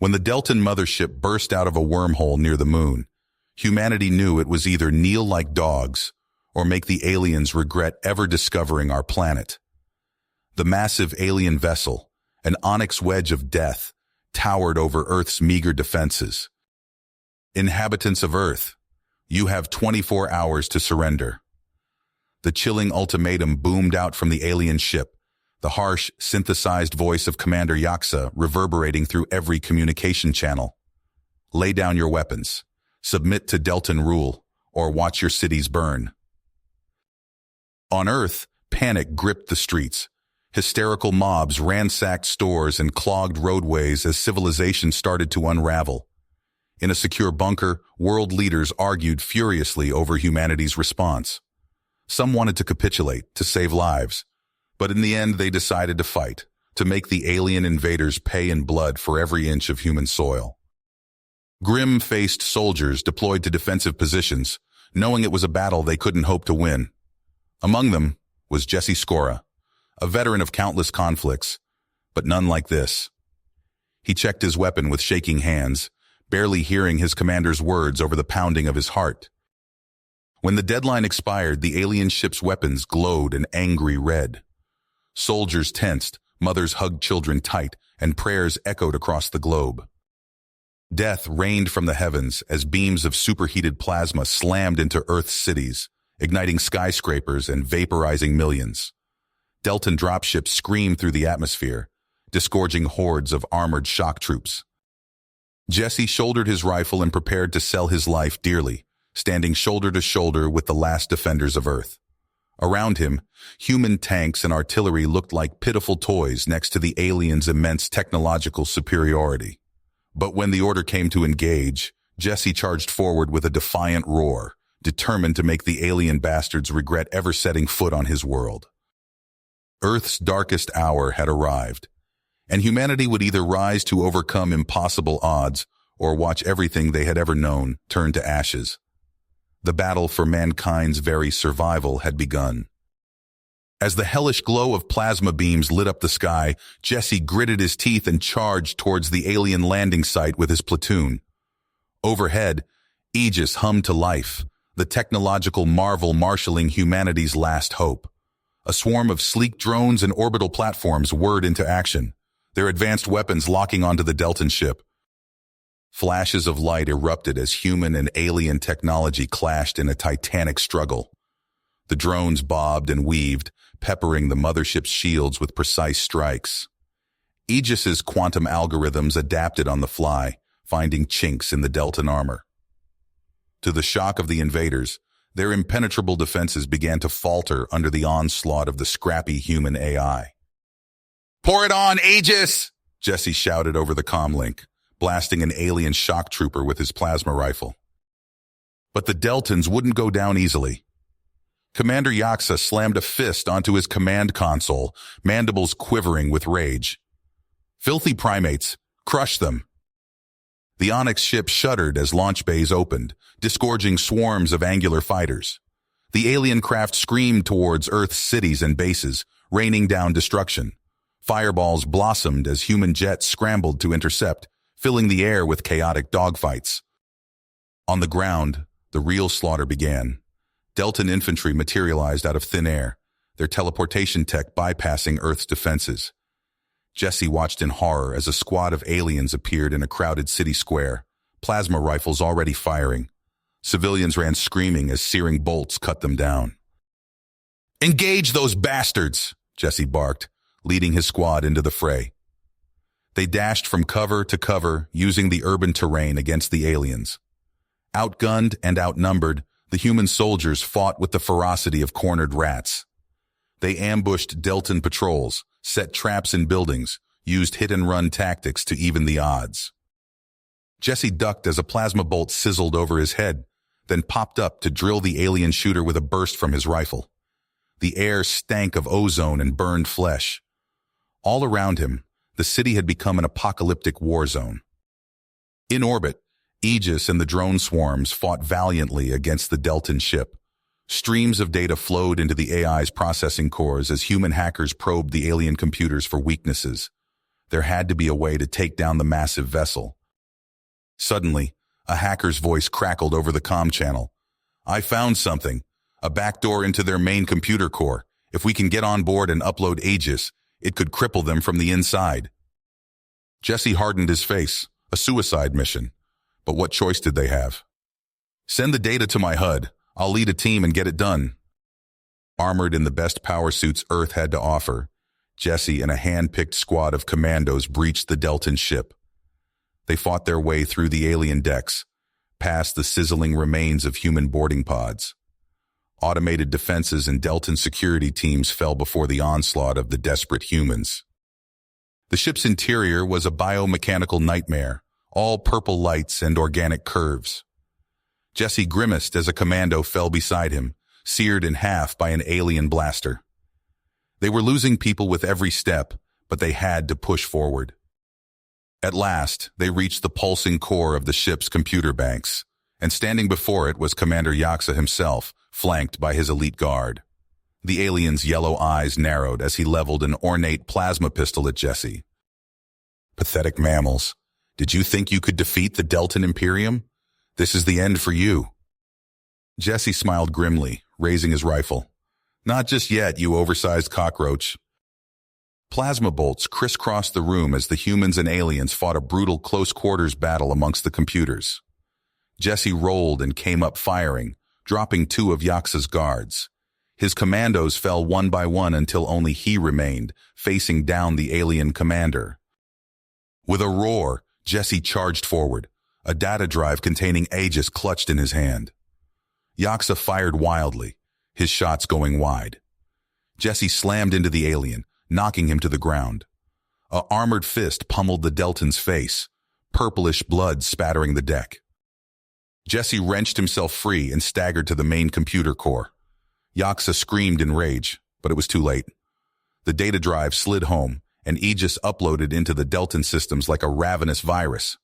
When the Deltan mothership burst out of a wormhole near the moon, humanity knew it was either kneel like dogs or make the aliens regret ever discovering our planet. The massive alien vessel, an onyx wedge of death, towered over Earth's meager defenses. Inhabitants of Earth, you have 24 hours to surrender. The chilling ultimatum boomed out from the alien ship, the harsh, synthesized voice of Commander Yaksa reverberating through every communication channel. Lay down your weapons, submit to Deltan rule, or watch your cities burn. On Earth, panic gripped the streets. Hysterical mobs ransacked stores and clogged roadways as civilization started to unravel. In a secure bunker, world leaders argued furiously over humanity's response. Some wanted to capitulate, to save lives, but in the end they decided to fight, to make the alien invaders pay in blood for every inch of human soil. Grim-faced soldiers deployed to defensive positions, knowing it was a battle they couldn't hope to win. Among them was Jesse Skora, a veteran of countless conflicts, but none like this. He checked his weapon with shaking hands, barely hearing his commander's words over the pounding of his heart. When the deadline expired, the alien ship's weapons glowed an angry red. Soldiers tensed, mothers hugged children tight, and prayers echoed across the globe. Death rained from the heavens as beams of superheated plasma slammed into Earth's cities, igniting skyscrapers and vaporizing millions. Deltan dropships screamed through the atmosphere, disgorging hordes of armored shock troops. Jesse shouldered his rifle and prepared to sell his life dearly, standing shoulder to shoulder with the last defenders of Earth. Around him, human tanks and artillery looked like pitiful toys next to the aliens' immense technological superiority. But when the order came to engage, Jesse charged forward with a defiant roar, determined to make the alien bastards regret ever setting foot on his world. Earth's darkest hour had arrived, and humanity would either rise to overcome impossible odds or watch everything they had ever known turn to ashes. The battle for mankind's very survival had begun. As the hellish glow of plasma beams lit up the sky, Jesse gritted his teeth and charged towards the alien landing site with his platoon. Overhead, Aegis hummed to life, the technological marvel marshalling humanity's last hope. A swarm of sleek drones and orbital platforms whirred into action, their advanced weapons locking onto the Deltan ship. Flashes of light erupted as human and alien technology clashed in a titanic struggle. The drones bobbed and weaved, peppering the mothership's shields with precise strikes. Aegis's quantum algorithms adapted on the fly, finding chinks in the Deltan armor. To the shock of the invaders, their impenetrable defenses began to falter under the onslaught of the scrappy human AI. "Pour it on, Aegis!" Jesse shouted over the comlink, blasting an alien shock trooper with his plasma rifle. But the Deltans wouldn't go down easily. Commander Yaksa slammed a fist onto his command console, mandibles quivering with rage. "Filthy primates, crush them!" The Onyx ship shuddered as launch bays opened, disgorging swarms of angular fighters. The alien craft screamed towards Earth's cities and bases, raining down destruction. Fireballs blossomed as human jets scrambled to intercept, filling the air with chaotic dogfights. On the ground, the real slaughter began. Deltan infantry materialized out of thin air, their teleportation tech bypassing Earth's defenses. Jesse watched in horror as a squad of aliens appeared in a crowded city square, plasma rifles already firing. Civilians ran screaming as searing bolts cut them down. "Engage those bastards!" Jesse barked, leading his squad into the fray. They dashed from cover to cover, using the urban terrain against the aliens. Outgunned and outnumbered, the human soldiers fought with the ferocity of cornered rats. They ambushed Deltan patrols, set traps in buildings, used hit-and-run tactics to even the odds. Jesse ducked as a plasma bolt sizzled over his head, then popped up to drill the alien shooter with a burst from his rifle. The air stank of ozone and burned flesh. All around him, the city had become an apocalyptic war zone. In orbit, Aegis and the drone swarms fought valiantly against the Deltan ship. Streams of data flowed into the AI's processing cores as human hackers probed the alien computers for weaknesses. There had to be a way to take down the massive vessel. Suddenly, a hacker's voice crackled over the comm channel. "I found something. A backdoor into their main computer core. If we can get on board and upload Aegis, it could cripple them from the inside." Jesse hardened his face. A suicide mission. But what choice did they have? "Send the data to my HUD. I'll lead a team and get it done." Armored in the best power suits Earth had to offer, Jesse and a hand-picked squad of commandos breached the Deltan ship. They fought their way through the alien decks, past the sizzling remains of human boarding pods. Automated defenses and Deltan security teams fell before the onslaught of the desperate humans. The ship's interior was a biomechanical nightmare, all purple lights and organic curves. Jesse grimaced as a commando fell beside him, seared in half by an alien blaster. They were losing people with every step, but they had to push forward. At last, they reached the pulsing core of the ship's computer banks, and standing before it was Commander Yaksa himself, flanked by his elite guard. The alien's yellow eyes narrowed as he leveled an ornate plasma pistol at Jesse. "Pathetic mammals. Did you think you could defeat the Deltan Imperium? This is the end for you." Jesse smiled grimly, raising his rifle. "Not just yet, you oversized cockroach." Plasma bolts crisscrossed the room as the humans and aliens fought a brutal close-quarters battle amongst the computers. Jesse rolled and came up firing, dropping 2 of Yaksa's guards. His commandos fell one by one until only he remained, facing down the alien commander. With a roar, Jesse charged forward, a data drive containing Aegis clutched in his hand. Yaksa fired wildly, his shots going wide. Jesse slammed into the alien, knocking him to the ground. A armored fist pummeled the Deltan's face, purplish blood spattering the deck. Jesse wrenched himself free and staggered to the main computer core. Yaksa screamed in rage, but it was too late. The data drive slid home, and Aegis uploaded into the Deltan systems like a ravenous virus.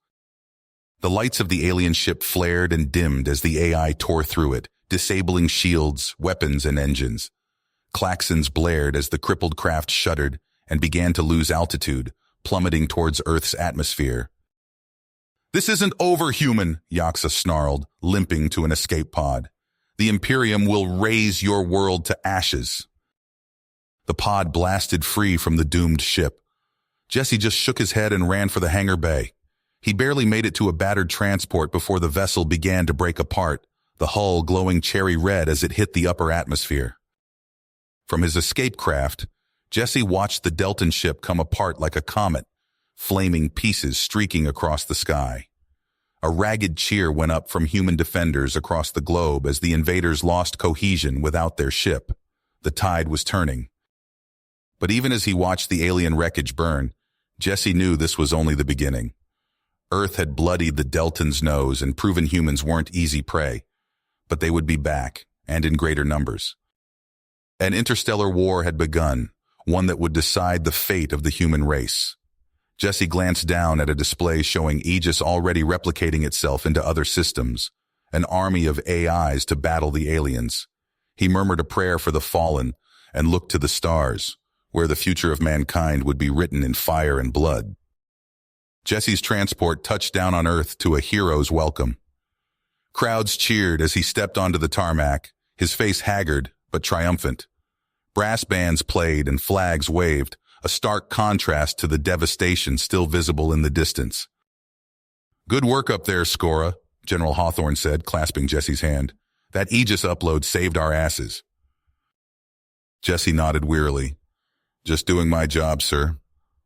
The lights of the alien ship flared and dimmed as the AI tore through it, disabling shields, weapons, and engines. Klaxons blared as the crippled craft shuddered and began to lose altitude, plummeting towards Earth's atmosphere. "This isn't over, human," Yaksa snarled, limping to an escape pod. "The Imperium will raze your world to ashes." The pod blasted free from the doomed ship. Jesse just shook his head and ran for the hangar bay. He barely made it to a battered transport before the vessel began to break apart, the hull glowing cherry red as it hit the upper atmosphere. From his escape craft, Jesse watched the Deltan ship come apart like a comet, flaming pieces streaking across the sky. A ragged cheer went up from human defenders across the globe as the invaders lost cohesion without their ship. The tide was turning. But even as he watched the alien wreckage burn, Jesse knew this was only the beginning. Earth had bloodied the Deltan's nose and proven humans weren't easy prey, but they would be back, and in greater numbers. An interstellar war had begun, one that would decide the fate of the human race. Jesse glanced down at a display showing Aegis already replicating itself into other systems, an army of AIs to battle the aliens. He murmured a prayer for the fallen and looked to the stars, where the future of mankind would be written in fire and blood. Jesse's transport touched down on Earth to a hero's welcome. Crowds cheered as he stepped onto the tarmac, his face haggard but triumphant. Brass bands played and flags waved, a stark contrast to the devastation still visible in the distance. "Good work up there, Scora," General Hawthorne said, clasping Jesse's hand. "That Aegis upload saved our asses." Jesse nodded wearily. "Just doing my job, sir.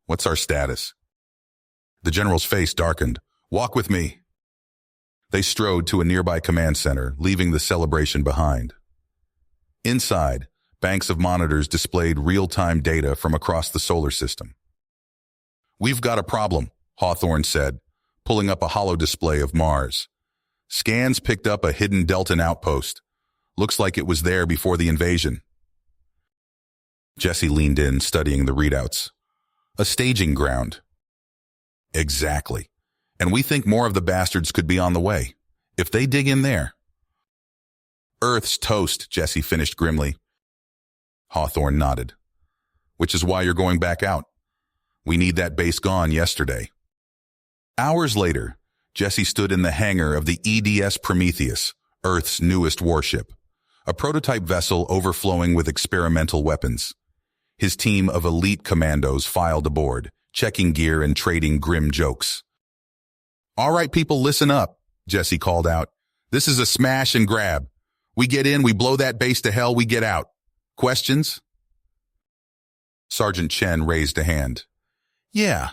What's our status?" The general's face darkened. "Walk with me." They strode to a nearby command center, leaving the celebration behind. Inside, banks of monitors displayed real-time data from across the solar system. "We've got a problem," Hawthorne said, pulling up a holo display of Mars. Scans picked up a hidden Deltan outpost. Looks like it was there before the invasion. Jesse leaned in, studying the readouts. "A staging ground." "Exactly. And we think more of the bastards could be on the way. If they dig in there." "Earth's toast," Jesse finished grimly. Hawthorne nodded. "Which is why you're going back out." We need that base gone yesterday. Hours later, Jesse stood in the hangar of the EDS Prometheus, Earth's newest warship, a prototype vessel overflowing with experimental weapons. His team of elite commandos filed aboard, checking gear and trading grim jokes. "All right, people, listen up," Jesse called out. "This is a smash and grab. We get in, we blow that base to hell, we get out. Questions?" Sergeant Chen raised a hand. "Yeah,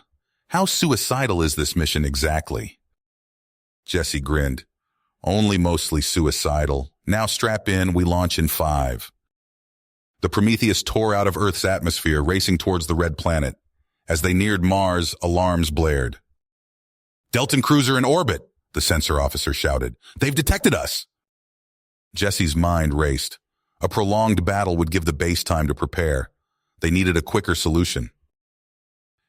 how suicidal is this mission exactly?" Jesse grinned. "Only mostly suicidal. Now strap in, we launch in 5. The Prometheus tore out of Earth's atmosphere, racing towards the red planet. As they neared Mars, alarms blared. "Deltan cruiser in orbit," the sensor officer shouted. "They've detected us." Jesse's mind raced. A prolonged battle would give the base time to prepare. They needed a quicker solution.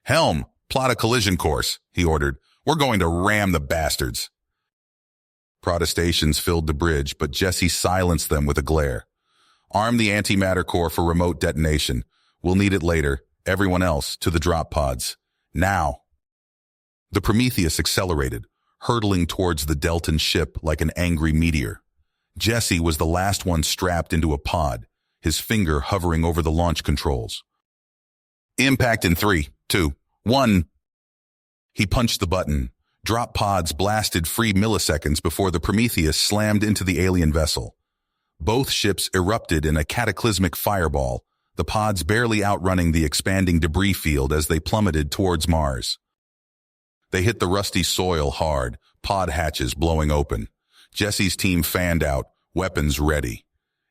"Helm, plot a collision course," he ordered. "We're going to ram the bastards." Protestations filled the bridge, but Jesse silenced them with a glare. "Arm the antimatter core for remote detonation. We'll need it later. Everyone else, to the drop pods. Now." The Prometheus accelerated, hurtling towards the Deltan ship like an angry meteor. Jesse was the last one strapped into a pod, his finger hovering over the launch controls. "Impact in 3, 2, 1. He punched the button. Drop pods blasted free milliseconds before the Prometheus slammed into the alien vessel. Both ships erupted in a cataclysmic fireball, the pods barely outrunning the expanding debris field as they plummeted towards Mars. They hit the rusty soil hard, pod hatches blowing open. Jesse's team fanned out, weapons ready.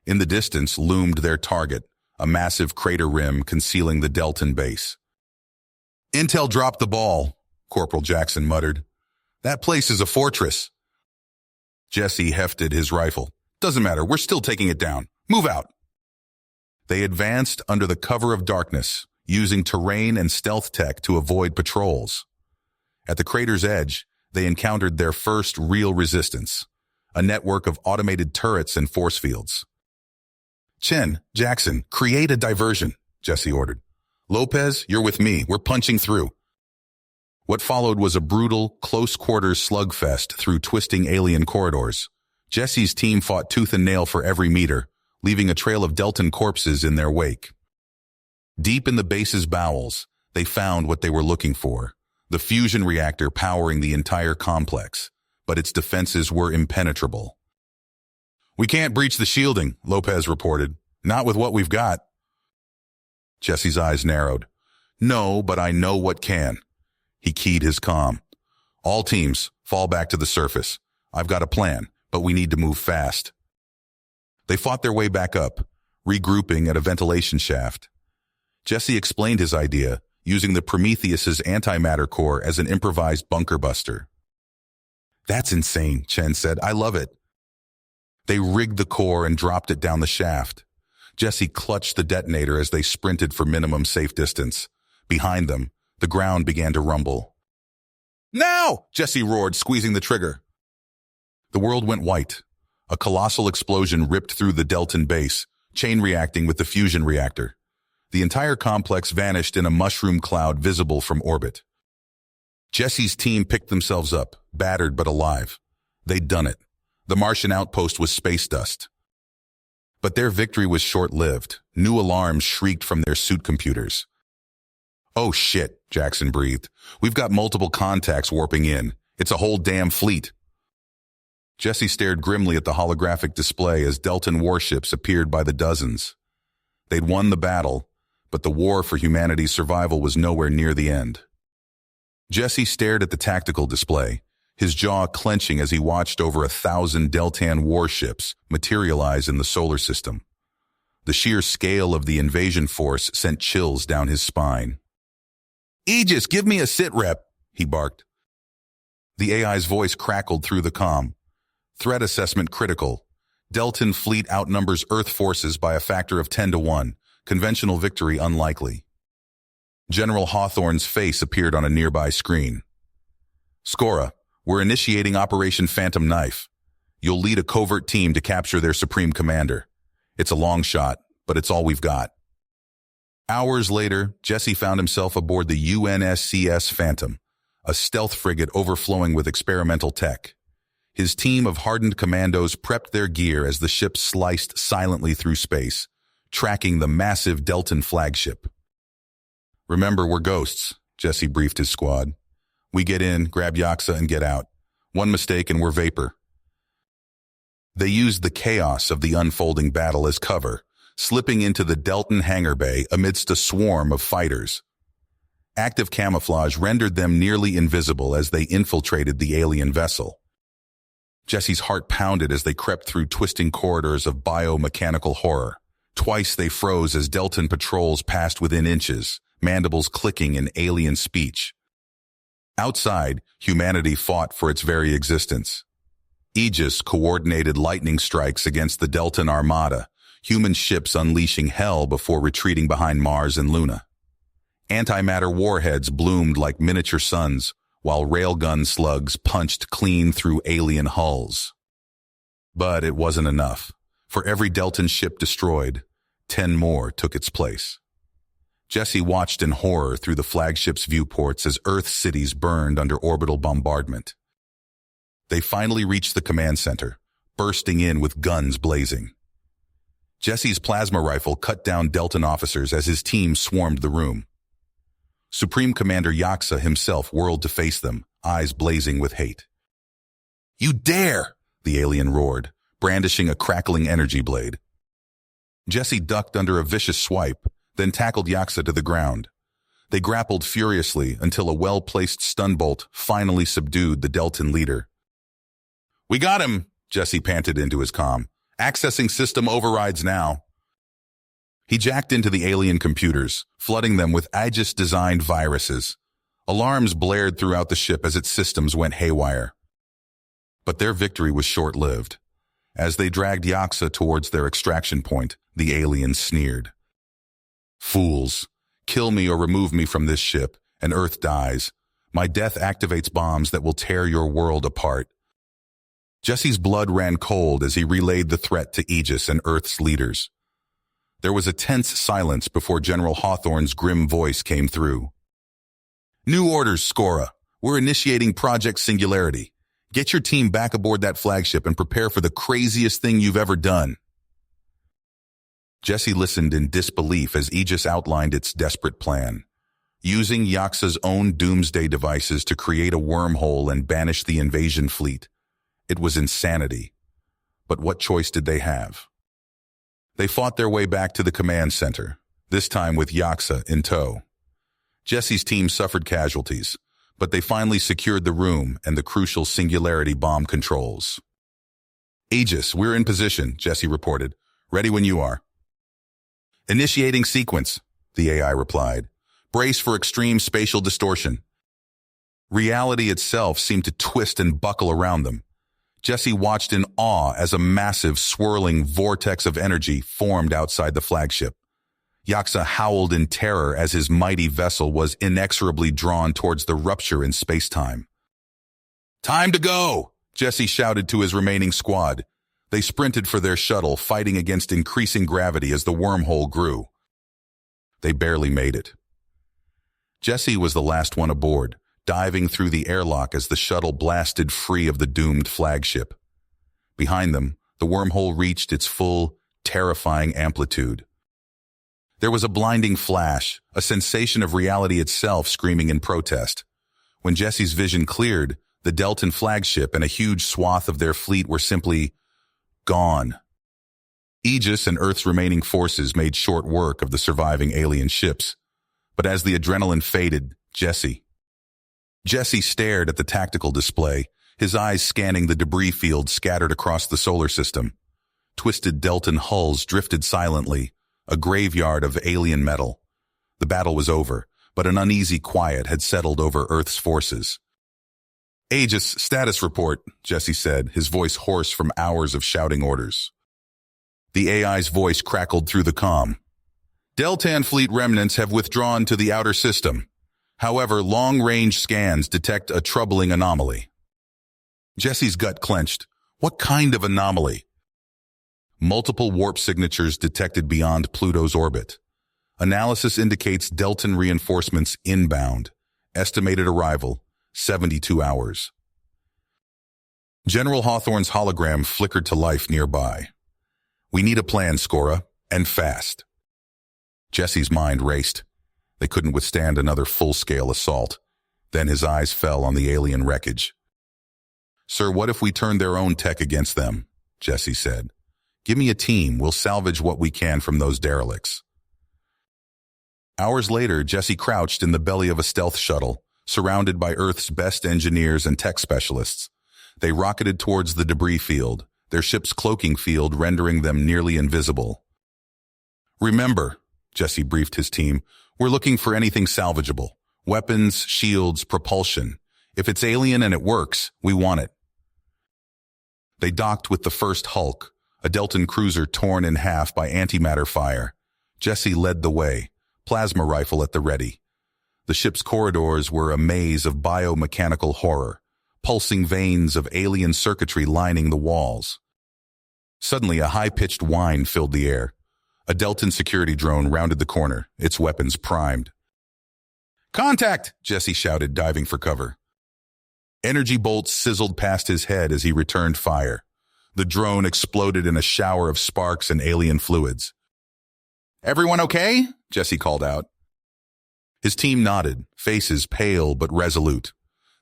In the distance loomed their target, a massive crater rim concealing the Deltan base. "Intel dropped the ball," Corporal Jackson muttered. "That place is a fortress." Jesse hefted his rifle. "Doesn't matter, we're still taking it down. Move out." They advanced under the cover of darkness, using terrain and stealth tech to avoid patrols. At the crater's edge, they encountered their first real resistance, a network of automated turrets and force fields. "Chen, Jackson, create a diversion," Jesse ordered. "Lopez, you're with me. We're punching through." What followed was a brutal, close-quarters slugfest through twisting alien corridors. Jesse's team fought tooth and nail for every meter, leaving a trail of Deltan corpses in their wake. Deep in the base's bowels, they found what they were looking for, the fusion reactor powering the entire complex, but its defenses were impenetrable. "We can't breach the shielding," Lopez reported. "Not with what we've got." Jesse's eyes narrowed. "No, but I know what can." He keyed his comm. "All teams, fall back to the surface. I've got a plan, but we need to move fast." They fought their way back up, regrouping at a ventilation shaft. Jesse explained his idea, using the Prometheus's antimatter core as an improvised bunker buster. "That's insane," Chen said. "I love it." They rigged the core and dropped it down the shaft. Jesse clutched the detonator as they sprinted for minimum safe distance. Behind them, the ground began to rumble. "Now!" Jesse roared, squeezing the trigger. The world went white. A colossal explosion ripped through the Deltan base, chain reacting with the fusion reactor. The entire complex vanished in a mushroom cloud visible from orbit. Jesse's team picked themselves up, battered but alive. They'd done it. The Martian outpost was space dust. But their victory was short-lived. New alarms shrieked from their suit computers. "Oh shit," Jackson breathed. "We've got multiple contacts warping in. It's a whole damn fleet." Jesse stared grimly at the holographic display as Deltan warships appeared by the dozens. They'd won the battle, but the war for humanity's survival was nowhere near the end. Jesse stared at the tactical display, his jaw clenching as he watched over 1,000 Deltan warships materialize in the solar system. The sheer scale of the invasion force sent chills down his spine. "Aegis, give me a sit rep," he barked. The AI's voice crackled through the comm. "Threat assessment critical. Deltan fleet outnumbers Earth forces by a factor of 10 to 1. Conventional victory unlikely." General Hawthorne's face appeared on a nearby screen. "Scora, we're initiating Operation Phantom Knife. You'll lead a covert team to capture their supreme commander. It's a long shot, but it's all we've got." Hours later, Jesse found himself aboard the UNSCS Phantom, a stealth frigate overflowing with experimental tech. His team of hardened commandos prepped their gear as the ship sliced silently through space, tracking the massive Deltan flagship. "Remember, we're ghosts," Jesse briefed his squad. "We get in, grab Yaksa, and get out. One mistake and we're vapor." They used the chaos of the unfolding battle as cover, slipping into the Deltan hangar bay amidst a swarm of fighters. Active camouflage rendered them nearly invisible as they infiltrated the alien vessel. Jesse's heart pounded as they crept through twisting corridors of biomechanical horror. Twice they froze as Deltan patrols passed within inches, mandibles clicking in alien speech. Outside, humanity fought for its very existence. Aegis coordinated lightning strikes against the Deltan armada, human ships unleashing hell before retreating behind Mars and Luna. Antimatter warheads bloomed like miniature suns, while railgun slugs punched clean through alien hulls. But it wasn't enough. For every Deltan ship destroyed, 10 more took its place. Jesse watched in horror through the flagship's viewports as Earth cities burned under orbital bombardment. They finally reached the command center, bursting in with guns blazing. Jesse's plasma rifle cut down Deltan officers as his team swarmed the room. Supreme Commander Yaksa himself whirled to face them, eyes blazing with hate. "You dare!" the alien roared, brandishing a crackling energy blade. Jesse ducked under a vicious swipe, then tackled Yaksa to the ground. They grappled furiously until a well-placed stun bolt finally subdued the Deltan leader. "We got him!" Jesse panted into his comm. "Accessing system overrides now." He jacked into the alien computers, flooding them with Aegis-designed viruses. Alarms blared throughout the ship as its systems went haywire. But their victory was short-lived. As they dragged Yaksa towards their extraction point, the aliens sneered. "Fools! Kill me or remove me from this ship, and Earth dies. My death activates bombs that will tear your world apart." Jesse's blood ran cold as he relayed the threat to Aegis and Earth's leaders. There was a tense silence before General Hawthorne's grim voice came through. "New orders, Scora. We're initiating Project Singularity. Get your team back aboard that flagship and prepare for the craziest thing you've ever done." Jesse listened in disbelief as Aegis outlined its desperate plan. Using Yaksa's own doomsday devices to create a wormhole and banish the invasion fleet. It was insanity. But what choice did they have? They fought their way back to the command center, this time with Yaksa in tow. Jesse's team suffered casualties, but they finally secured the room and the crucial Singularity bomb controls. "Aegis, we're in position," Jesse reported. "Ready when you are." "Initiating sequence," the AI replied. "Brace for extreme spatial distortion." Reality itself seemed to twist and buckle around them. Jesse watched in awe as a massive, swirling vortex of energy formed outside the flagship. Yaksa howled in terror as his mighty vessel was inexorably drawn towards the rupture in space-time. "Time to go!" Jesse shouted to his remaining squad. They sprinted for their shuttle, fighting against increasing gravity as the wormhole grew. They barely made it. Jesse was the last one aboard, diving through the airlock as the shuttle blasted free of the doomed flagship. Behind them, the wormhole reached its full, terrifying amplitude. There was a blinding flash, a sensation of reality itself screaming in protest. When Jesse's vision cleared, the Deltan flagship and a huge swath of their fleet were simply gone. Aegis and Earth's remaining forces made short work of the surviving alien ships. But as the adrenaline faded, Jesse stared at the tactical display, his eyes scanning the debris field scattered across the solar system. Twisted Deltan hulls drifted silently, a graveyard of alien metal. The battle was over, but an uneasy quiet had settled over Earth's forces. "Aegis, status report," Jesse said, his voice hoarse from hours of shouting orders. The AI's voice crackled through the comm. "Deltan fleet remnants have withdrawn to the outer system. However, long-range scans detect a troubling anomaly." Jesse's gut clenched. What kind of anomaly? Multiple warp signatures detected beyond Pluto's orbit. Analysis indicates Deltan reinforcements inbound. Estimated arrival, 72 hours. General Hawthorne's hologram flickered to life nearby. We need a plan, Skora, and fast. Jesse's mind raced. They couldn't withstand another full-scale assault. Then his eyes fell on the alien wreckage. Sir, what if we turned their own tech against them? Jesse said. Give me a team. We'll salvage what we can from those derelicts. Hours later, Jesse crouched in the belly of a stealth shuttle, surrounded by Earth's best engineers and tech specialists. They rocketed towards the debris field, their ship's cloaking field rendering them nearly invisible. Remember, Jesse briefed his team, we're looking for anything salvageable. Weapons, shields, propulsion. If it's alien and it works, we want it. They docked with the first Hulk, a Deltan cruiser torn in half by antimatter fire. Jesse led the way, plasma rifle at the ready. The ship's corridors were a maze of biomechanical horror, pulsing veins of alien circuitry lining the walls. Suddenly, a high-pitched whine filled the air. A Deltan security drone rounded the corner, its weapons primed. Contact! Jesse shouted, diving for cover. Energy bolts sizzled past his head as he returned fire. The drone exploded in a shower of sparks and alien fluids. Everyone okay? Jesse called out. His team nodded, faces pale but resolute.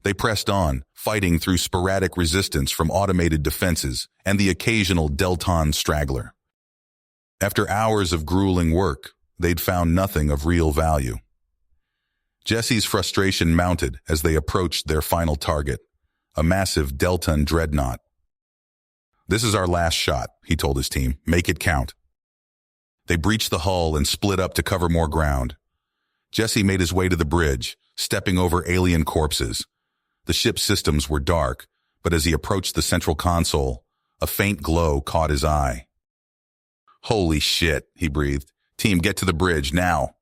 They pressed on, fighting through sporadic resistance from automated defenses and the occasional Deltan straggler. After hours of grueling work, they'd found nothing of real value. Jesse's frustration mounted as they approached their final target, a massive Deltan dreadnought. This is our last shot, he told his team. Make it count. They breached the hull and split up to cover more ground. Jesse made his way to the bridge, stepping over alien corpses. The ship's systems were dark, but as he approached the central console, a faint glow caught his eye. Holy shit, he breathed. Team, get to the bridge, now.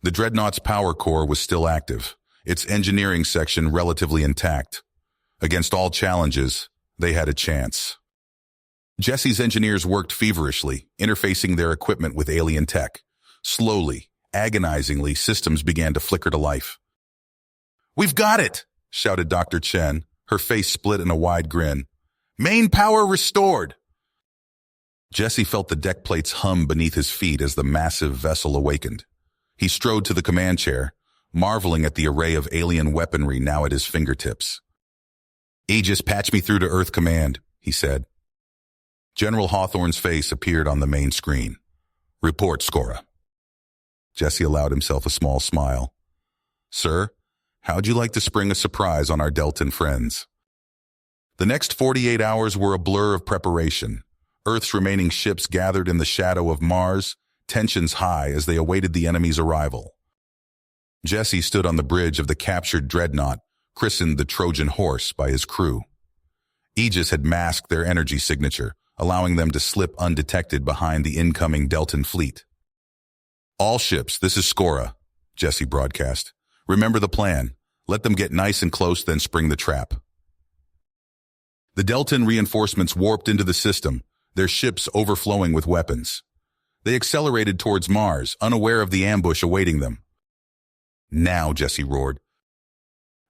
The dreadnought's power core was still active, its engineering section relatively intact. Against all challenges, they had a chance. Jesse's engineers worked feverishly, interfacing their equipment with alien tech. Slowly, agonizingly, systems began to flicker to life. We've got it, shouted Dr. Chen, her face split in a wide grin. Main power restored. Jesse felt the deck plates hum beneath his feet as the massive vessel awakened. He strode to the command chair, marveling at the array of alien weaponry now at his fingertips. Aegis, patch me through to Earth Command, he said. General Hawthorne's face appeared on the main screen. Report, Skora. Jesse allowed himself a small smile. Sir, how'd you like to spring a surprise on our Deltan friends? The next 48 hours were a blur of preparation. Earth's remaining ships gathered in the shadow of Mars, tensions high as they awaited the enemy's arrival. Jesse stood on the bridge of the captured dreadnought, christened the Trojan Horse by his crew. Aegis had masked their energy signature, allowing them to slip undetected behind the incoming Deltan fleet. All ships, this is Skora, Jesse broadcast. Remember the plan. Let them get nice and close, then spring the trap. The Deltan reinforcements warped into the system, their ships overflowing with weapons. They accelerated towards Mars, unaware of the ambush awaiting them. Now, Jesse roared.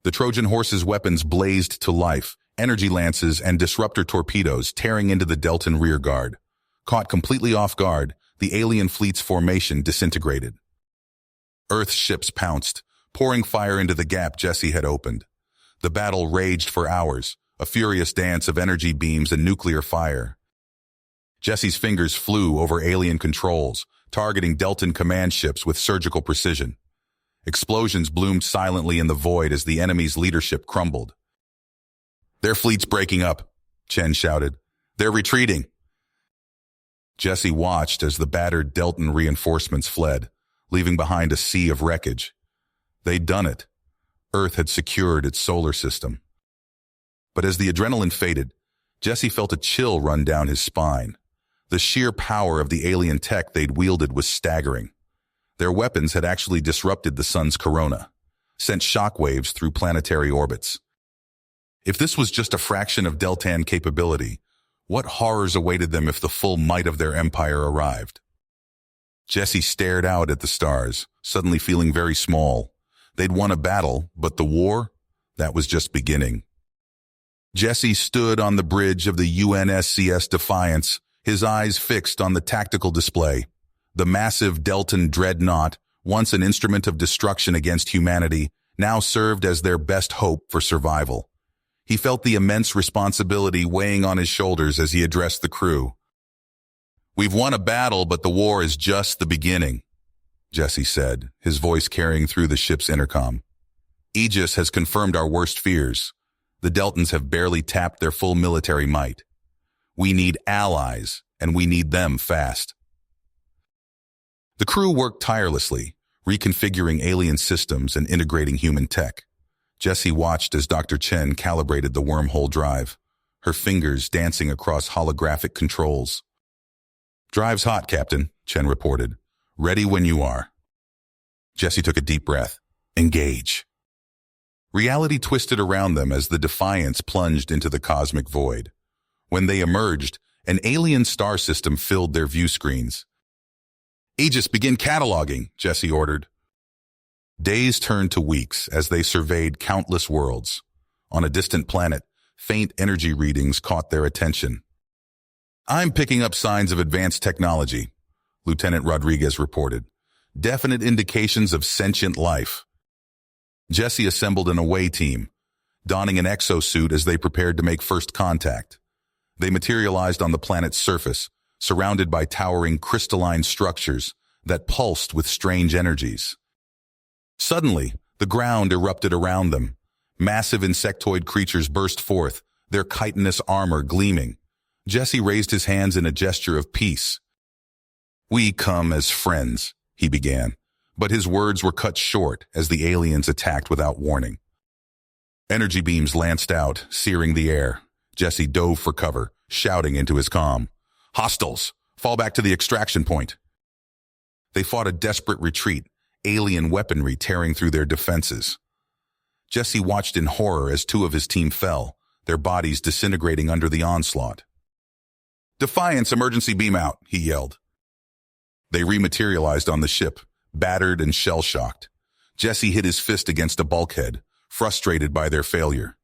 The Trojan Horse's weapons blazed to life, energy lances and disruptor torpedoes tearing into the Deltan rearguard. Caught completely off guard, the alien fleet's formation disintegrated. Earth's ships pounced, pouring fire into the gap Jesse had opened. The battle raged for hours, a furious dance of energy beams and nuclear fire. Jesse's fingers flew over alien controls, targeting Deltan command ships with surgical precision. Explosions bloomed silently in the void as the enemy's leadership crumbled. Their fleet's breaking up, Chen shouted. They're retreating. Jesse watched as the battered Deltan reinforcements fled, leaving behind a sea of wreckage. They'd done it. Earth had secured its solar system. But as the adrenaline faded, Jesse felt a chill run down his spine. The sheer power of the alien tech they'd wielded was staggering. Their weapons had actually disrupted the sun's corona, sent shockwaves through planetary orbits. If this was just a fraction of Deltan capability, what horrors awaited them if the full might of their empire arrived? Jesse stared out at the stars, suddenly feeling very small. They'd won a battle, but the war? That was just beginning. Jesse stood on the bridge of the UNSCS Defiance, his eyes fixed on the tactical display. The massive Deltan dreadnought, once an instrument of destruction against humanity, now served as their best hope for survival. He felt the immense responsibility weighing on his shoulders as he addressed the crew. "We've won a battle, but the war is just the beginning," Jesse said, his voice carrying through the ship's intercom. "Aegis has confirmed our worst fears. The Deltans have barely tapped their full military might. We need allies, and we need them fast." The crew worked tirelessly, reconfiguring alien systems and integrating human tech. Jesse watched as Dr. Chen calibrated the wormhole drive, her fingers dancing across holographic controls. "Drive's hot, Captain," Chen reported. "Ready when you are." Jesse took a deep breath. Engage. Reality twisted around them as the Defiance plunged into the cosmic void. When they emerged, an alien star system filled their view screens. "Aegis, begin cataloging," Jesse ordered. Days turned to weeks as they surveyed countless worlds. On a distant planet, faint energy readings caught their attention. "I'm picking up signs of advanced technology," Lieutenant Rodriguez reported. "Definite indications of sentient life." Jesse assembled an away team, donning an exosuit as they prepared to make first contact. They materialized on the planet's surface, surrounded by towering crystalline structures that pulsed with strange energies. Suddenly, the ground erupted around them. Massive insectoid creatures burst forth, their chitinous armor gleaming. Jesse raised his hands in a gesture of peace. "We come as friends," he began, but his words were cut short as the aliens attacked without warning. Energy beams lanced out, searing the air. Jesse dove for cover, shouting into his comm. "Hostiles! Fall back to the extraction point!" They fought a desperate retreat, alien weaponry tearing through their defenses. Jesse watched in horror as two of his team fell, their bodies disintegrating under the onslaught. "Defiance, emergency beam out," he yelled. They rematerialized on the ship, battered and shell-shocked. Jesse hit his fist against a bulkhead, frustrated by their failure.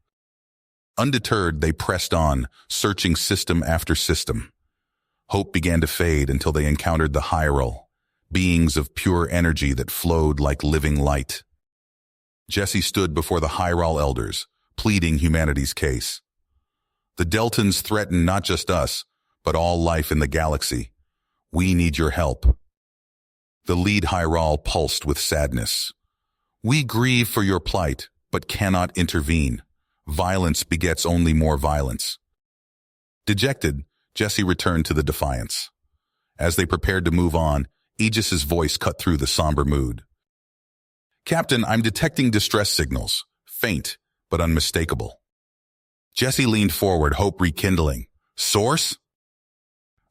Undeterred, they pressed on, searching system after system. Hope began to fade until they encountered the Hyrule, beings of pure energy that flowed like living light. Jesse stood before the Hyrule elders, pleading humanity's case. "The Deltans threaten not just us, but all life in the galaxy. We need your help." The lead Hyrule pulsed with sadness. "We grieve for your plight, but cannot intervene. Violence begets only more violence." Dejected, Jesse returned to the Defiance. As they prepared to move on, Aegis's voice cut through the somber mood. "Captain, I'm detecting distress signals. Faint, but unmistakable." Jesse leaned forward, hope rekindling. "Source?"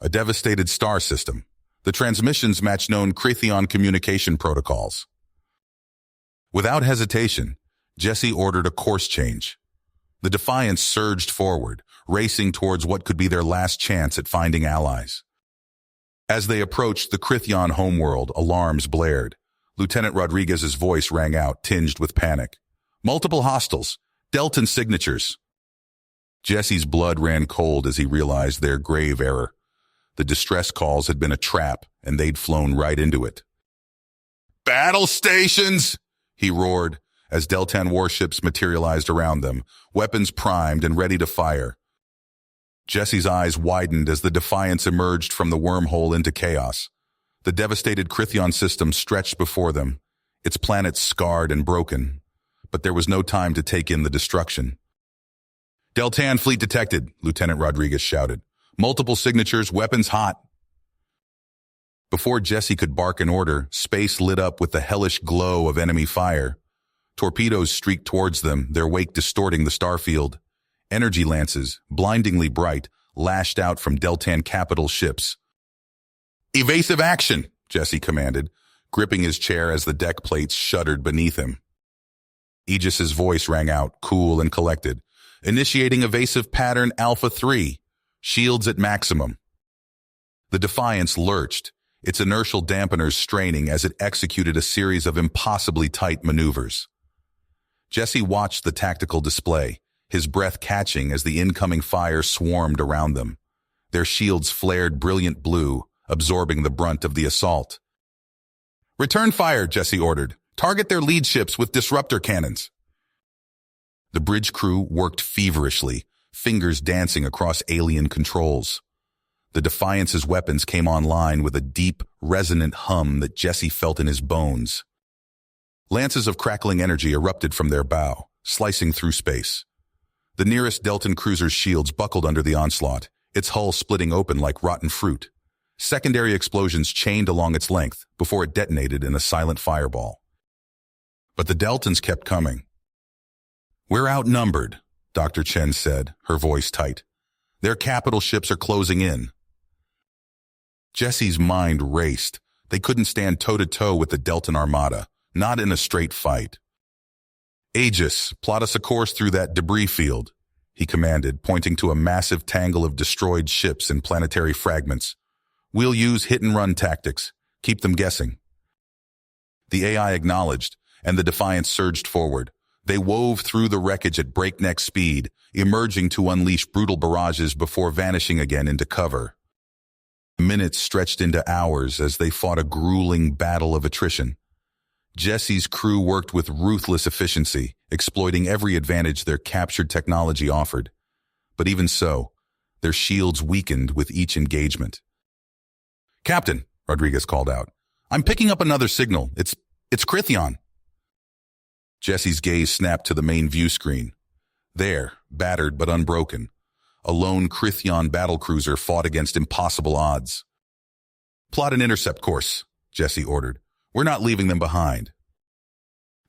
"A devastated star system. The transmissions match known Crytheon communication protocols." Without hesitation, Jesse ordered a course change. The Defiance surged forward, racing towards what could be their last chance at finding allies. As they approached the Crytheon homeworld, alarms blared. Lieutenant Rodriguez's voice rang out, tinged with panic. "Multiple hostiles. Deltan signatures." Jesse's blood ran cold as he realized their grave error. The distress calls had been a trap, and they'd flown right into it. "Battle stations!" he roared, as Deltan warships materialized around them, weapons primed and ready to fire. Jesse's eyes widened as the Defiance emerged from the wormhole into chaos. The devastated Crytheon system stretched before them, its planet scarred and broken, but there was no time to take in the destruction. "Deltan fleet detected," Lieutenant Rodriguez shouted. "Multiple signatures, weapons hot." Before Jesse could bark an order, space lit up with the hellish glow of enemy fire. Torpedoes streaked towards them, their wake distorting the starfield. Energy lances, blindingly bright, lashed out from Deltan capital ships. "Evasive action," Jesse commanded, gripping his chair as the deck plates shuddered beneath him. Aegis's voice rang out, cool and collected. "Initiating evasive pattern Alpha 3. Shields at maximum." The Defiance lurched, its inertial dampeners straining as it executed a series of impossibly tight maneuvers. Jesse watched the tactical display, his breath catching as the incoming fire swarmed around them. Their shields flared brilliant blue, absorbing the brunt of the assault. "Return fire," Jesse ordered. "Target their lead ships with disruptor cannons." The bridge crew worked feverishly, fingers dancing across alien controls. The Defiance's weapons came online with a deep, resonant hum that Jesse felt in his bones. Lances of crackling energy erupted from their bow, slicing through space. The nearest Deltan cruiser's shields buckled under the onslaught, its hull splitting open like rotten fruit. Secondary explosions chained along its length before it detonated in a silent fireball. But the Deltans kept coming. "We're outnumbered," Dr. Chen said, her voice tight. "Their capital ships are closing in." Jesse's mind raced. They couldn't stand toe-to-toe with the Deltan armada, not in a straight fight. "Aegis, plot us a course through that debris field," he commanded, pointing to a massive tangle of destroyed ships and planetary fragments. "We'll use hit-and-run tactics. Keep them guessing." The AI acknowledged, and the Defiance surged forward. They wove through the wreckage at breakneck speed, emerging to unleash brutal barrages before vanishing again into cover. Minutes stretched into hours as they fought a grueling battle of attrition. Jesse's crew worked with ruthless efficiency, exploiting every advantage their captured technology offered. But even so, their shields weakened with each engagement. "Captain," Rodriguez called out, "I'm picking up another signal. It's Crithion." Jesse's gaze snapped to the main view screen. There, battered but unbroken, a lone Crithion battlecruiser fought against impossible odds. "Plot an intercept course," Jesse ordered. "We're not leaving them behind."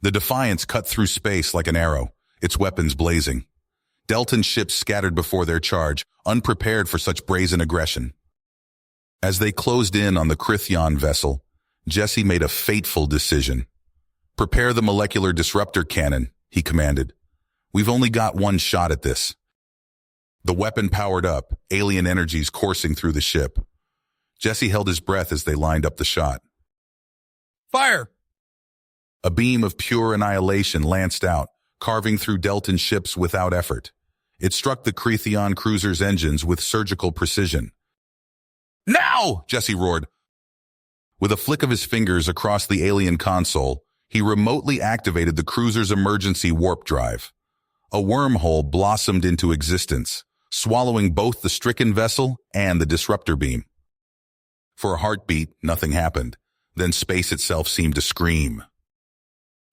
The Defiance cut through space like an arrow, its weapons blazing. Deltan ships scattered before their charge, unprepared for such brazen aggression. As they closed in on the Crithion vessel, Jesse made a fateful decision. "Prepare the molecular disruptor cannon," he commanded. "We've only got one shot at this." The weapon powered up, alien energies coursing through the ship. Jesse held his breath as they lined up the shot. "Fire!" A beam of pure annihilation lanced out, carving through Deltan ships without effort. It struck the Crithion cruiser's engines with surgical precision. "Now!" Jesse roared. With a flick of his fingers across the alien console, he remotely activated the cruiser's emergency warp drive. A wormhole blossomed into existence, swallowing both the stricken vessel and the disruptor beam. For a heartbeat, nothing happened. Then space itself seemed to scream.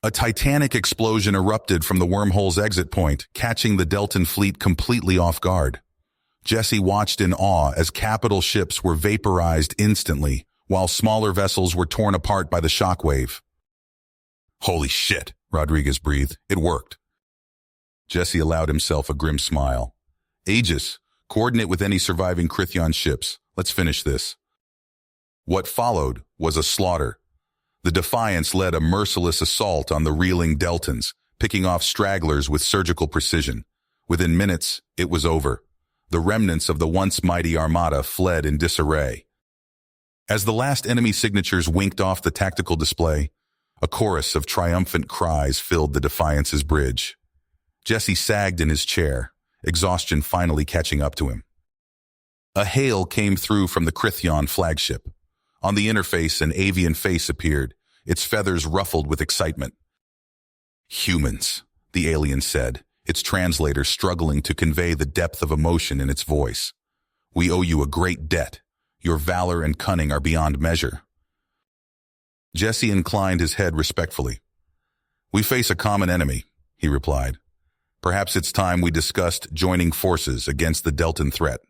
A titanic explosion erupted from the wormhole's exit point, catching the Deltan fleet completely off guard. Jesse watched in awe as capital ships were vaporized instantly, while smaller vessels were torn apart by the shockwave. "Holy shit," Rodriguez breathed. "It worked." Jesse allowed himself a grim smile. "Aegis, coordinate with any surviving Crithion ships. Let's finish this." What followed was a slaughter. The Defiance led a merciless assault on the reeling Deltans, picking off stragglers with surgical precision. Within minutes, it was over. The remnants of the once mighty armada fled in disarray. As the last enemy signatures winked off the tactical display, a chorus of triumphant cries filled the Defiance's bridge. Jesse sagged in his chair, exhaustion finally catching up to him. A hail came through from the Crithion flagship. On the interface, an avian face appeared, its feathers ruffled with excitement. "Humans," the alien said, its translator struggling to convey the depth of emotion in its voice. "We owe you a great debt. Your valor and cunning are beyond measure." Jesse inclined his head respectfully. "We face a common enemy," he replied. "Perhaps it's time we discussed joining forces against the Deltan threat."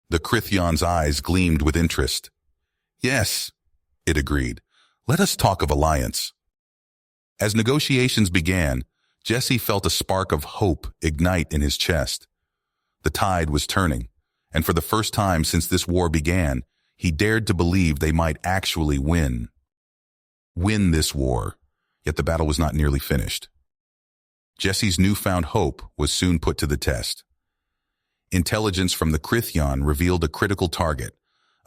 The Crythion's eyes gleamed with interest. "Yes," it agreed. "Let us talk of alliance." As negotiations began, Jesse felt a spark of hope ignite in his chest. The tide was turning, and for the first time since this war began, he dared to believe they might actually win. Win this war, yet the battle was not nearly finished. Jesse's newfound hope was soon put to the test. Intelligence from the Crithion revealed a critical target,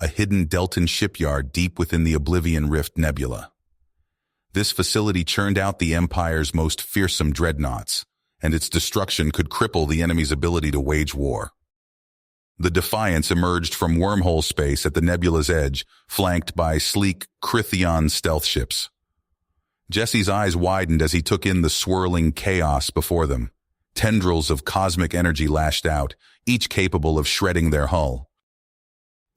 a hidden Deltan shipyard deep within the Oblivion Rift Nebula. This facility churned out the Empire's most fearsome dreadnoughts, and its destruction could cripple the enemy's ability to wage war. The Defiance emerged from wormhole space at the nebula's edge, flanked by sleek Crytheon stealth ships. Jesse's eyes widened as he took in the swirling chaos before them. Tendrils of cosmic energy lashed out, each capable of shredding their hull.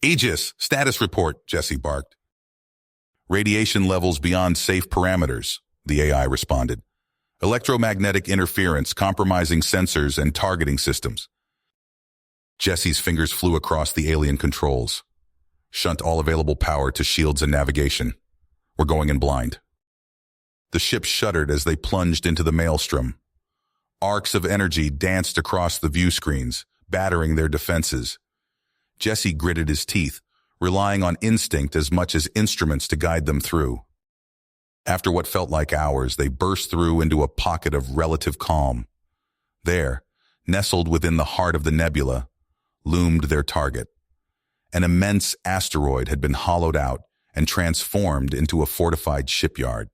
"Aegis, status report," Jesse barked. "Radiation levels beyond safe parameters," the AI responded. "Electromagnetic interference compromising sensors and targeting systems." Jesse's fingers flew across the alien controls. "Shunt all available power to shields and navigation. We're going in blind." The ship shuddered as they plunged into the maelstrom. Arcs of energy danced across the view screens, battering their defenses. Jesse gritted his teeth, relying on instinct as much as instruments to guide them through. After what felt like hours, they burst through into a pocket of relative calm. There, nestled within the heart of the nebula, loomed their target. An immense asteroid had been hollowed out and transformed into a fortified shipyard.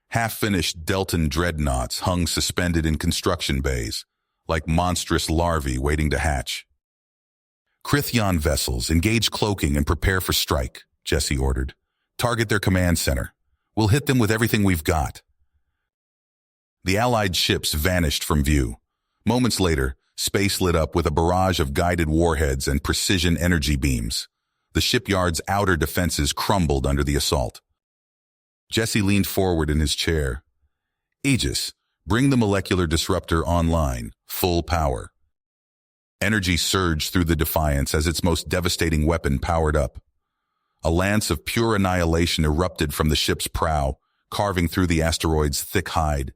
Half-finished Deltan dreadnoughts hung suspended in construction bays, like monstrous larvae waiting to hatch. "Crytheon vessels, engage cloaking and prepare for strike," Jesse ordered. "Target their command center. We'll hit them with everything we've got." The Allied ships vanished from view. Moments later, space lit up with a barrage of guided warheads and precision energy beams. The shipyard's outer defenses crumbled under the assault. Jesse leaned forward in his chair. "Aegis, bring the molecular disruptor online, full power." Energy surged through the Defiance as its most devastating weapon powered up. A lance of pure annihilation erupted from the ship's prow, carving through the asteroid's thick hide.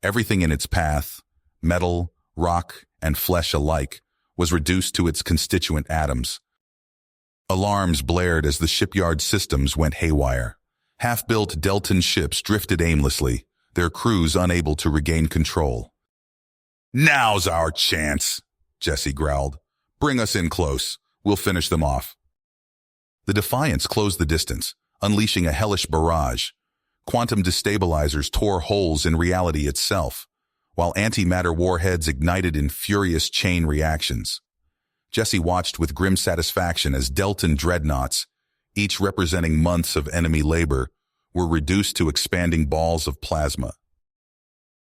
Everything in its path, metal, rock, and flesh alike, was reduced to its constituent atoms. Alarms blared as the shipyard systems went haywire. Half-built Deltan ships drifted aimlessly, their crews unable to regain control. "Now's our chance," Jesse growled. "Bring us in close. We'll finish them off." The Defiance closed the distance, unleashing a hellish barrage. Quantum destabilizers tore holes in reality itself, while antimatter warheads ignited in furious chain reactions. Jesse watched with grim satisfaction as Deltan dreadnoughts, each representing months of enemy labor, were reduced to expanding balls of plasma.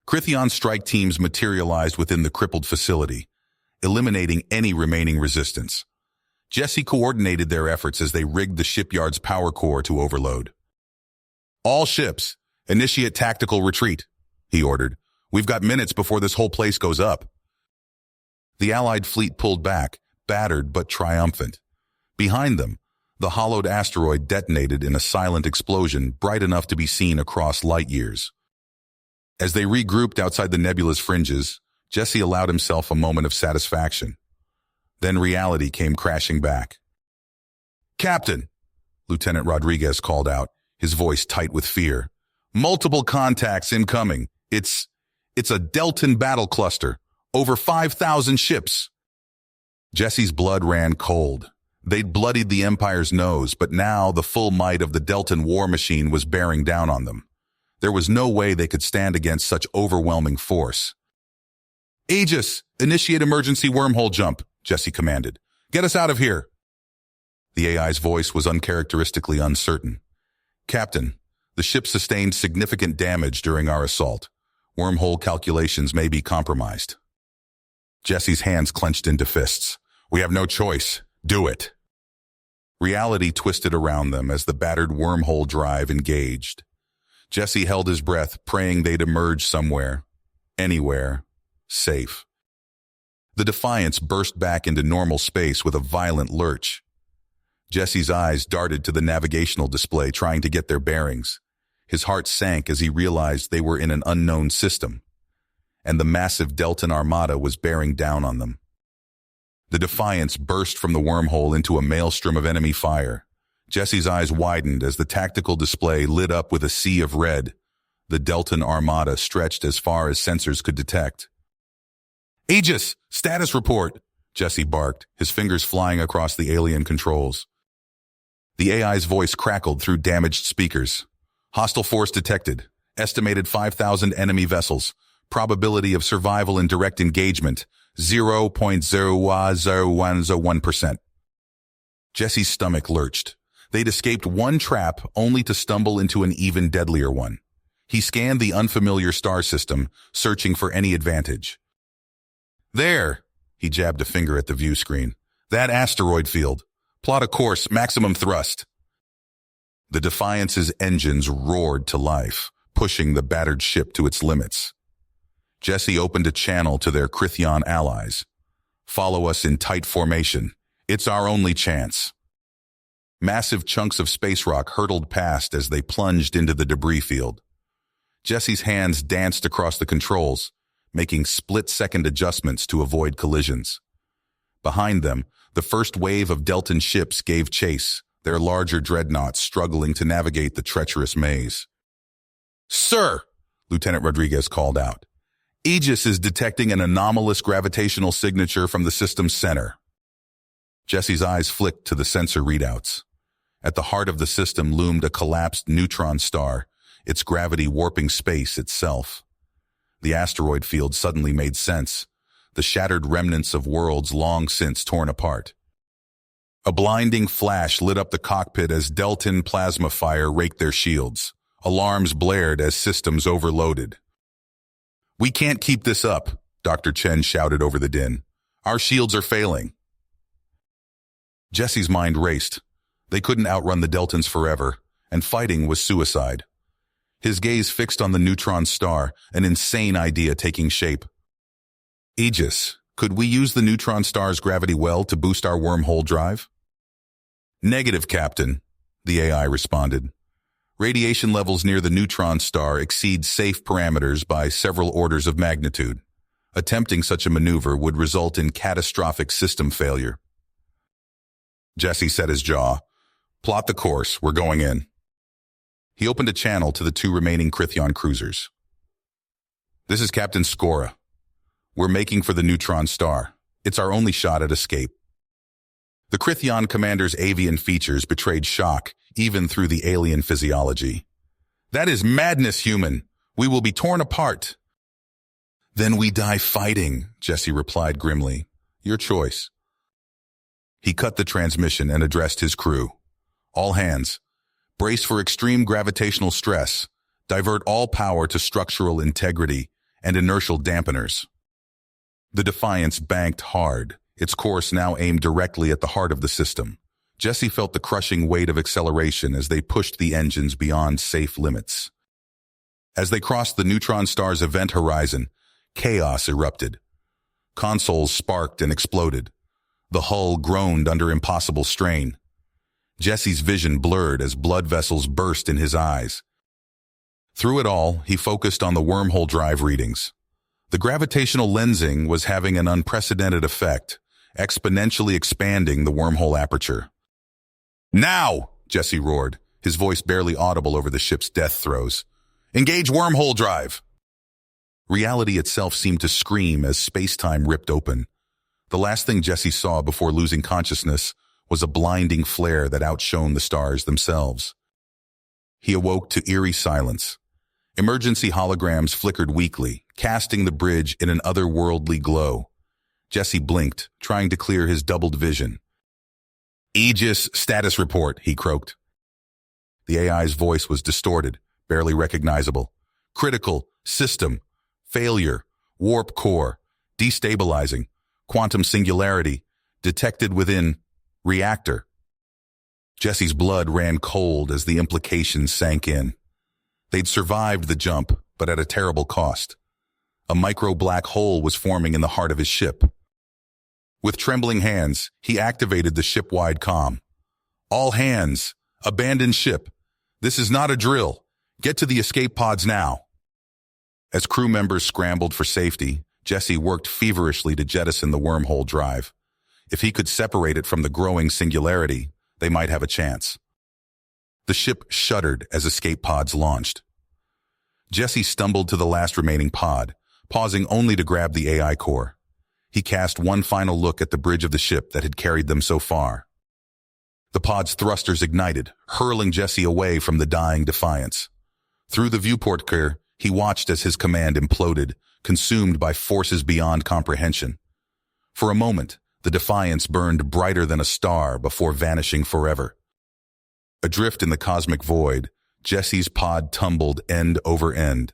Crytheon strike teams materialized within the crippled facility, eliminating any remaining resistance. Jesse coordinated their efforts as they rigged the shipyard's power core to overload. "All ships, initiate tactical retreat," he ordered. "We've got minutes before this whole place goes up." The Allied fleet pulled back, battered but triumphant. Behind them, the hollowed asteroid detonated in a silent explosion bright enough to be seen across light years. As they regrouped outside the nebula's fringes, Jesse allowed himself a moment of satisfaction. Then reality came crashing back. "Captain," Lieutenant Rodriguez called out, his voice tight with fear. "Multiple contacts incoming. It's a Deltan battle cluster. Over 5,000 ships." Jesse's blood ran cold. They'd bloodied the Empire's nose, but now the full might of the Deltan war machine was bearing down on them. There was no way they could stand against such overwhelming force. "Aegis, initiate emergency wormhole jump," Jesse commanded. "Get us out of here." The AI's voice was uncharacteristically uncertain. "Captain, the ship sustained significant damage during our assault. Wormhole calculations may be compromised." Jesse's hands clenched into fists. "We have no choice. Do it." Reality twisted around them as the battered wormhole drive engaged. Jesse held his breath, praying they'd emerge somewhere, anywhere, safe. The Defiance burst back into normal space with a violent lurch. Jesse's eyes darted to the navigational display, trying to get their bearings. His heart sank as he realized they were in an unknown system, and the massive Deltan armada was bearing down on them. The Defiance burst from the wormhole into a maelstrom of enemy fire. Jesse's eyes widened as the tactical display lit up with a sea of red. The Deltan armada stretched as far as sensors could detect. "Aegis, status report," Jesse barked, his fingers flying across the alien controls. The AI's voice crackled through damaged speakers. Hostile force detected. Estimated 5,000 enemy vessels. Probability of survival in direct engagement, 0.00101%. Jesse's stomach lurched. They'd escaped one trap only to stumble into an even deadlier one. He scanned the unfamiliar star system, searching for any advantage. There, he jabbed a finger at the view screen. That asteroid field. Plot a course, maximum thrust. The Defiance's engines roared to life, pushing the battered ship to its limits. Jesse opened a channel to their Crythion allies. Follow us in tight formation. It's our only chance. Massive chunks of space rock hurtled past as they plunged into the debris field. Jesse's hands danced across the controls, making split-second adjustments to avoid collisions. Behind them, the first wave of Deltan ships gave chase, their larger dreadnoughts struggling to navigate the treacherous maze. "Sir," Lieutenant Rodriguez called out, "Aegis is detecting an anomalous gravitational signature from the system's center." Jesse's eyes flicked to the sensor readouts. At the heart of the system loomed a collapsed neutron star, its gravity warping space itself. The asteroid field suddenly made sense, the shattered remnants of worlds long since torn apart. A blinding flash lit up the cockpit as Deltan plasma fire raked their shields. Alarms blared as systems overloaded. "We can't keep this up," Dr. Chen shouted over the din. "Our shields are failing." Jesse's mind raced. They couldn't outrun the Deltans forever, and fighting was suicide. His gaze fixed on the neutron star, an insane idea taking shape. "Aegis, could we use the neutron star's gravity well to boost our wormhole drive?" "Negative, Captain," the AI responded. "Radiation levels near the neutron star exceed safe parameters by several orders of magnitude. Attempting such a maneuver would result in catastrophic system failure." Jesse set his jaw. "Plot the course, we're going in." He opened a channel to the two remaining Crythion cruisers. "This is Captain Skora. We're making for the neutron star. It's our only shot at escape." The Crythion commander's avian features betrayed shock, even through the alien physiology. "That is madness, human. We will be torn apart." "Then we die fighting," Jesse replied grimly. "Your choice." He cut the transmission and addressed his crew. "All hands, brace for extreme gravitational stress. Divert all power to structural integrity and inertial dampeners." The Defiance banked hard, its course now aimed directly at the heart of the system. Jesse felt the crushing weight of acceleration as they pushed the engines beyond safe limits. As they crossed the neutron star's event horizon, chaos erupted. Consoles sparked and exploded. The hull groaned under impossible strain. Jesse's vision blurred as blood vessels burst in his eyes. Through it all, he focused on the wormhole drive readings. The gravitational lensing was having an unprecedented effect, exponentially expanding the wormhole aperture. "Now!" Jesse roared, his voice barely audible over the ship's death throes. "Engage wormhole drive!" Reality itself seemed to scream as space-time ripped open. The last thing Jesse saw before losing consciousness was a blinding flare that outshone the stars themselves. He awoke to eerie silence. Emergency holograms flickered weakly, casting the bridge in an otherworldly glow. Jesse blinked, trying to clear his doubled vision. "Aegis status report," he croaked. The AI's voice was distorted, barely recognizable. "Critical, system, failure, warp core, destabilizing, quantum singularity, detected within, reactor." Jesse's blood ran cold as the implications sank in. They'd survived the jump, but at a terrible cost. A micro-black hole was forming in the heart of his ship. With trembling hands, he activated the ship-wide comm. "All hands, abandon ship. This is not a drill. Get to the escape pods now." As crew members scrambled for safety, Jesse worked feverishly to jettison the wormhole drive. If he could separate it from the growing singularity, they might have a chance. The ship shuddered as escape pods launched. Jesse stumbled to the last remaining pod, pausing only to grab the AI core. He cast one final look at the bridge of the ship that had carried them so far. The pod's thrusters ignited, hurling Jesse away from the dying Defiance. Through the viewport gear, he watched as his command imploded, consumed by forces beyond comprehension. For a moment, the Defiance burned brighter than a star before vanishing forever. Adrift in the cosmic void, Jesse's pod tumbled end over end.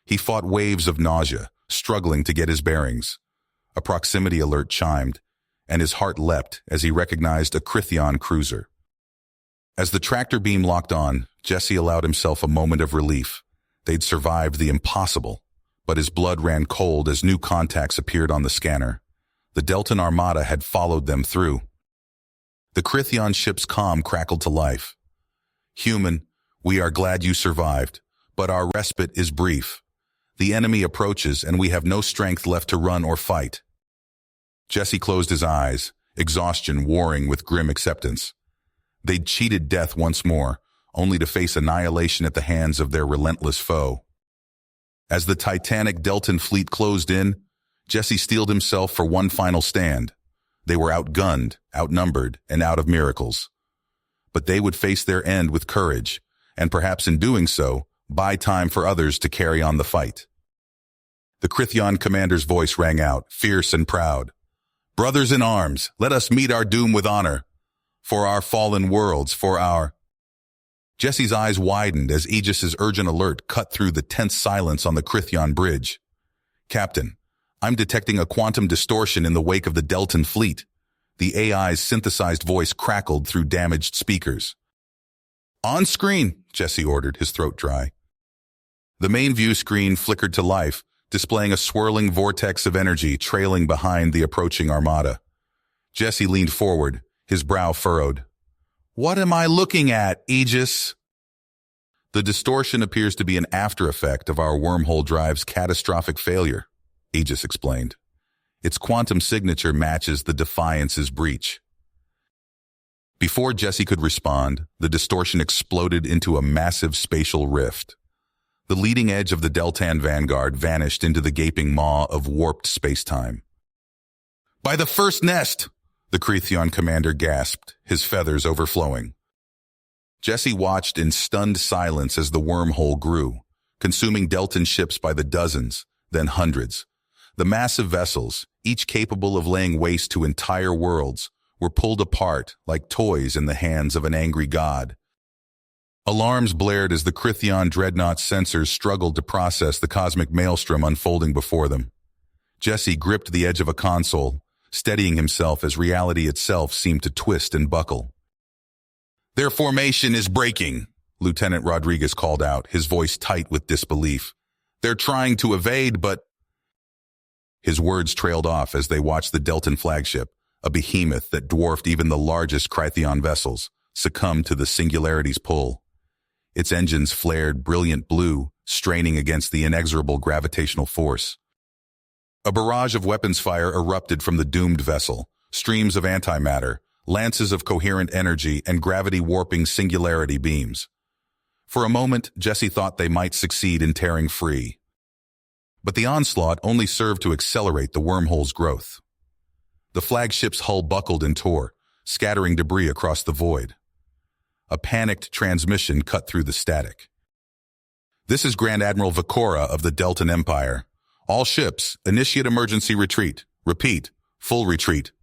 He fought waves of nausea, struggling to get his bearings. A proximity alert chimed, and his heart leapt as he recognized a Crythion cruiser. As the tractor beam locked on, Jesse allowed himself a moment of relief. They'd survived the impossible, but his blood ran cold as new contacts appeared on the scanner. The Deltan Armada had followed them through. The Crythion ship's comm crackled to life. "Human, we are glad you survived, but our respite is brief. The enemy approaches and we have no strength left to run or fight." Jesse closed his eyes, exhaustion warring with grim acceptance. They'd cheated death once more, only to face annihilation at the hands of their relentless foe. As the titanic Deltan fleet closed in, Jesse steeled himself for one final stand. They were outgunned, outnumbered, and out of miracles. But they would face their end with courage, and perhaps in doing so, buy time for others to carry on the fight. The Crythion commander's voice rang out, fierce and proud. "Brothers in arms, let us meet our doom with honor. For our fallen worlds, for our—" Jesse's eyes widened as Aegis's urgent alert cut through the tense silence on the Crythion bridge. "Captain, I'm detecting a quantum distortion in the wake of the Deltan fleet." The AI's synthesized voice crackled through damaged speakers. "On screen," Jesse ordered, his throat dry. The main view screen flickered to life, displaying a swirling vortex of energy trailing behind the approaching armada. Jesse leaned forward, his brow furrowed. "What am I looking at, Aegis?" "The distortion appears to be an after-effect of our wormhole drive's catastrophic failure," Aegis explained. "Its quantum signature matches the Defiance's breach." Before Jesse could respond, the distortion exploded into a massive spatial rift. The leading edge of the Deltan vanguard vanished into the gaping maw of warped space-time. "By the first nest!" the Crythion commander gasped, his feathers overflowing. Jesse watched in stunned silence as the wormhole grew, consuming Deltan ships by the dozens, then hundreds. The massive vessels, each capable of laying waste to entire worlds, were pulled apart like toys in the hands of an angry god. Alarms blared as the Crythion dreadnought's sensors struggled to process the cosmic maelstrom unfolding before them. Jesse gripped the edge of a console, steadying himself as reality itself seemed to twist and buckle. "Their formation is breaking," Lieutenant Rodriguez called out, his voice tight with disbelief. "They're trying to evade, but—" His words trailed off as they watched the Deltan flagship, a behemoth that dwarfed even the largest Crythion vessels, succumb to the Singularity's pull. Its engines flared brilliant blue, straining against the inexorable gravitational force. A barrage of weapons fire erupted from the doomed vessel, streams of antimatter, lances of coherent energy, and gravity-warping singularity beams. For a moment, Jesse thought they might succeed in tearing free. But the onslaught only served to accelerate the wormhole's growth. The flagship's hull buckled and tore, scattering debris across the void. A panicked transmission cut through the static. "This is Grand Admiral Vakora of the Deltan Empire. All ships, initiate emergency retreat. Repeat, full retreat."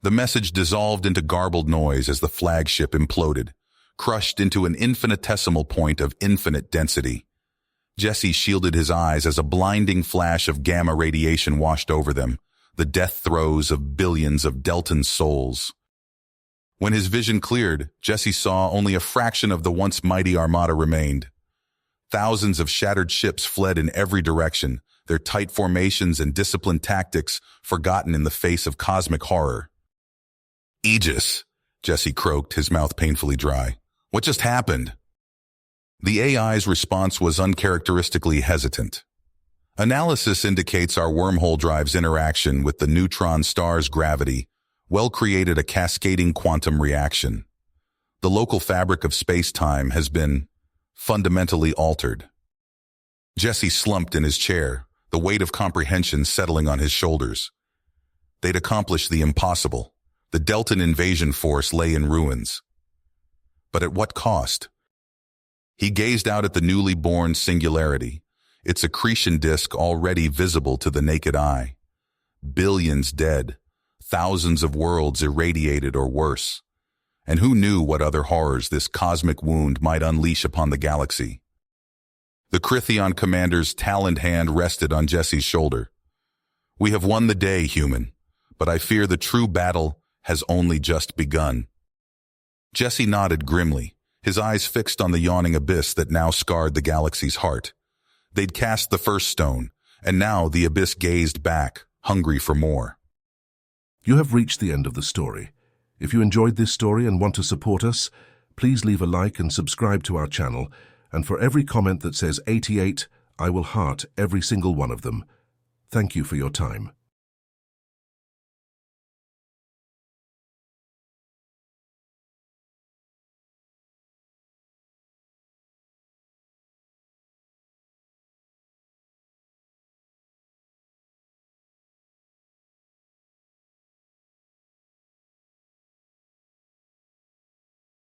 The message dissolved into garbled noise as the flagship imploded, crushed into an infinitesimal point of infinite density. Jesse shielded his eyes as a blinding flash of gamma radiation washed over them, the death throes of billions of Deltan souls. When his vision cleared, Jesse saw only a fraction of the once mighty armada remained. Thousands of shattered ships fled in every direction, their tight formations and disciplined tactics forgotten in the face of cosmic horror. "Aegis," Jesse croaked, his mouth painfully dry. "What just happened?" The AI's response was uncharacteristically hesitant. "Analysis indicates our wormhole drive's interaction with the neutron star's gravity created a cascading quantum reaction. The local fabric of space-time has been fundamentally altered." Jesse slumped in his chair, the weight of comprehension settling on his shoulders. They'd accomplished the impossible. The Deltan invasion force lay in ruins. But at what cost? He gazed out at the newly born singularity, its accretion disk already visible to the naked eye. Billions dead, thousands of worlds irradiated or worse. And who knew what other horrors this cosmic wound might unleash upon the galaxy? The Crithion commander's taloned hand rested on Jesse's shoulder. We have won the day, human, but I fear the true battle has only just begun. Jesse nodded grimly, his eyes fixed on the yawning abyss that now scarred the galaxy's heart. They'd cast the first stone, and now the abyss gazed back, hungry for more. You have reached the end of the story. If you enjoyed this story and want to support us, please leave a like and subscribe to our channel, and for every comment that says 88, I will heart every single one of them. Thank you for your time.